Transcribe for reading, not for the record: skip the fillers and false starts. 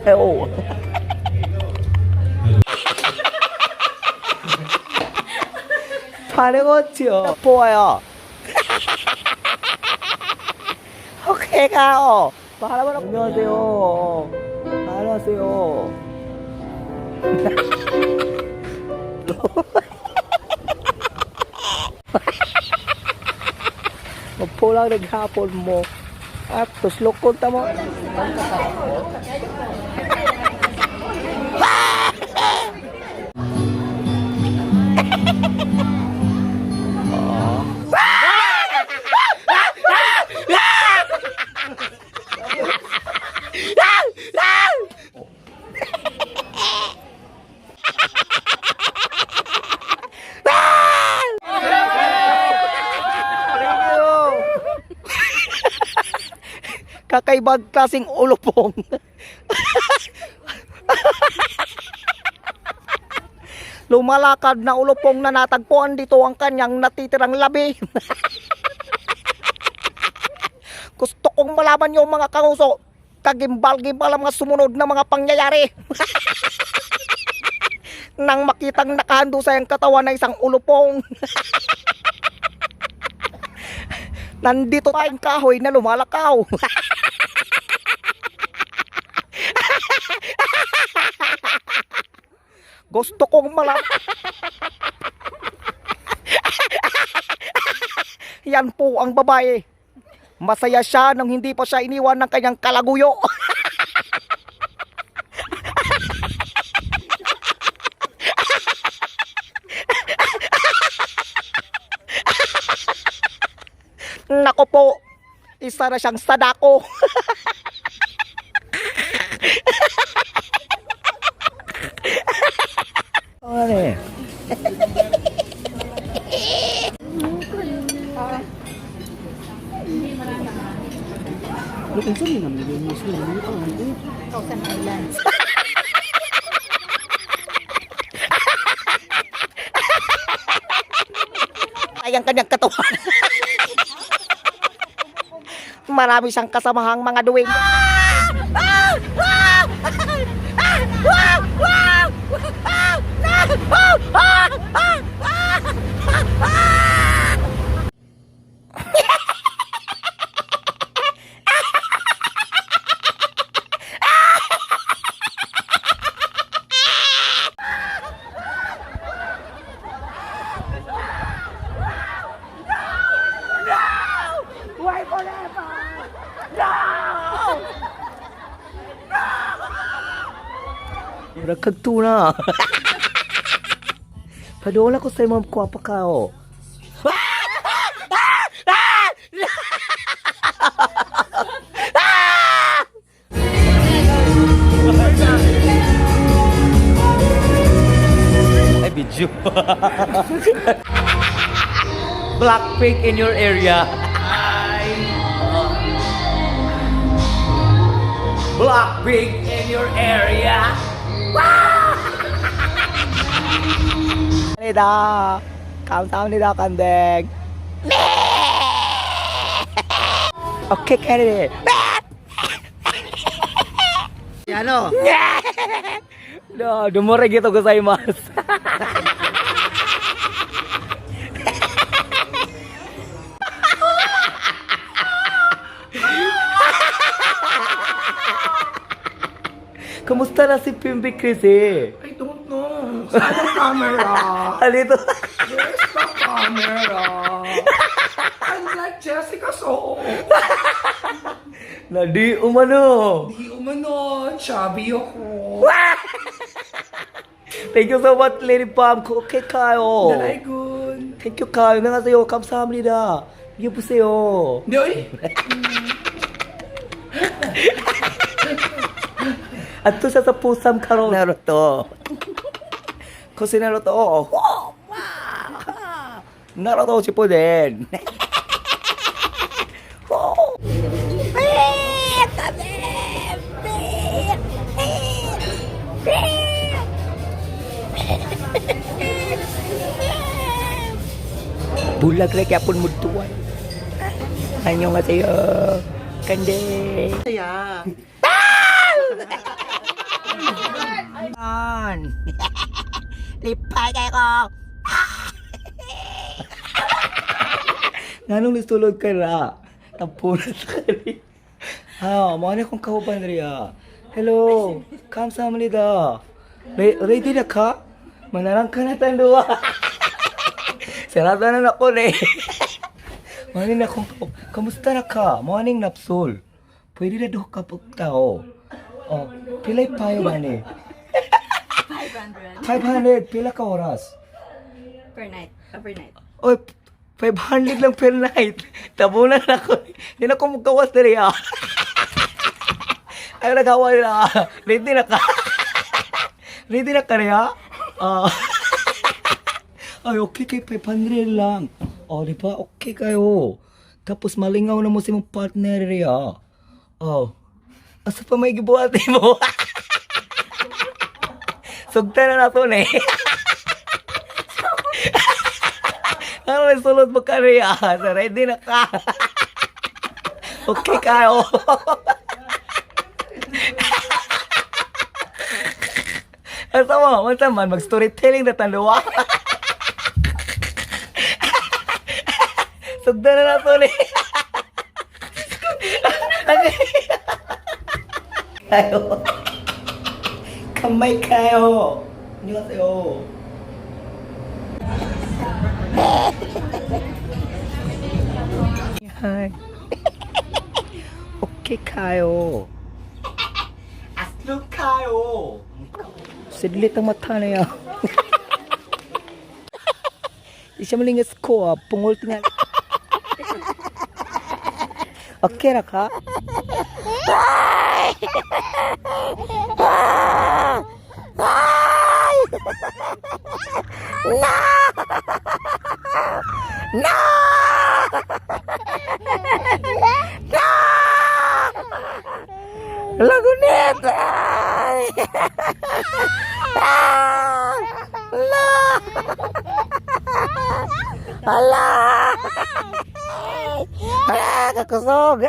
kaayoh. 반응었죠. 보아요. 오케이 가요. 바라바라. 안녕하세요. 안녕하세요. Magpo lang naghapon mo. At tos lokon tamo. Kakaibang klaseng ulupong. Lumalakad na ulupong na natagpuan dito ang kanyang natitirang labi. Gusto kong malaman yung mga kanguso, kagimbal-gimbal ang mga sumunod na mga pangyayari. Nang makitang nakahandusay ang katawan ng isang ulupong. Nandito tayong kahoy na lumalakaw. Gusto kong malaman. Yan po ang babae. Masaya siya nang hindi pa siya iniwan ng kanyang kalaguyo. Nako po, isa na siyang sadako. Ano eh? Ay ang kanyang katawan. Marami siyang kasamahang mga duwing. Why forever? No! Rakagtuna. Padola ko sa imong kwapa ka o. Ay, video. Blackpink in your area. Blackpink in your area. Kamsahamnida. Kamsahamnida kandeng. Okay, Kennedy. Ano? No, dumore gitu gozaimasu. Kumusta na si Pimbi Chrissy? I don't know. Saan ang camera? Alito? Where's the camera? I'm like Jessica So. Na di umano. Di umano. Chubby ako. Thank you so much, Lady Pam. Okay kayo. Dalay good. Thank you kayo. Nangasayo. Kamsahamnida. Yobo. Di oy. At to sa pusam karo Naruto. Kasi Naruto. Oh, wow. Naruto si po din. Oh. Bulag na kaya pun mutuan. Annyeonghaseyo. Kande. Saya. On. Lipay kayo ko. Nganong nistulog ka na? Tapunan ka rin. Ha, mga kong kauban riya. Hello, Kamsahamnida. Ready na ka? Manarang ka na tandua. Sarado na ako na eh. Maning na kong kamusta na ka? Maning napsol. Pwede na doon ka pagtao. Oh, pilay payo man eh. 500. Pila ka oras? Per night. Overnight. Oy, 500 lang per night. Tabunan ako. Hindi na ako magkawas na rin ah. Ay, nagawa na. Ready na ka? Ready na ka rin ah? Ay, okay kay 500 lang. Oh, di ba? Okay kayo. Tapos malingaw na mo si mong partner rin ah. Oh. Asa pa may gibuhat mo? Sugta na nato na eh. Ano may sulod mo ka rin ah? Ready na ka? Okay kayo. Asa mo? Masa man? Mag-storytelling na taluwa. Sugda na nato na eh. Kayo. Kamay kayo. 안녕하세요. Hi. Okay kayo. Aslo kayo. Sidlit ang mata na yan. Di siya malingas ko ah. Pungol tingnan. Okay na ka? Lagunit! Hala! Hala! Kakusog!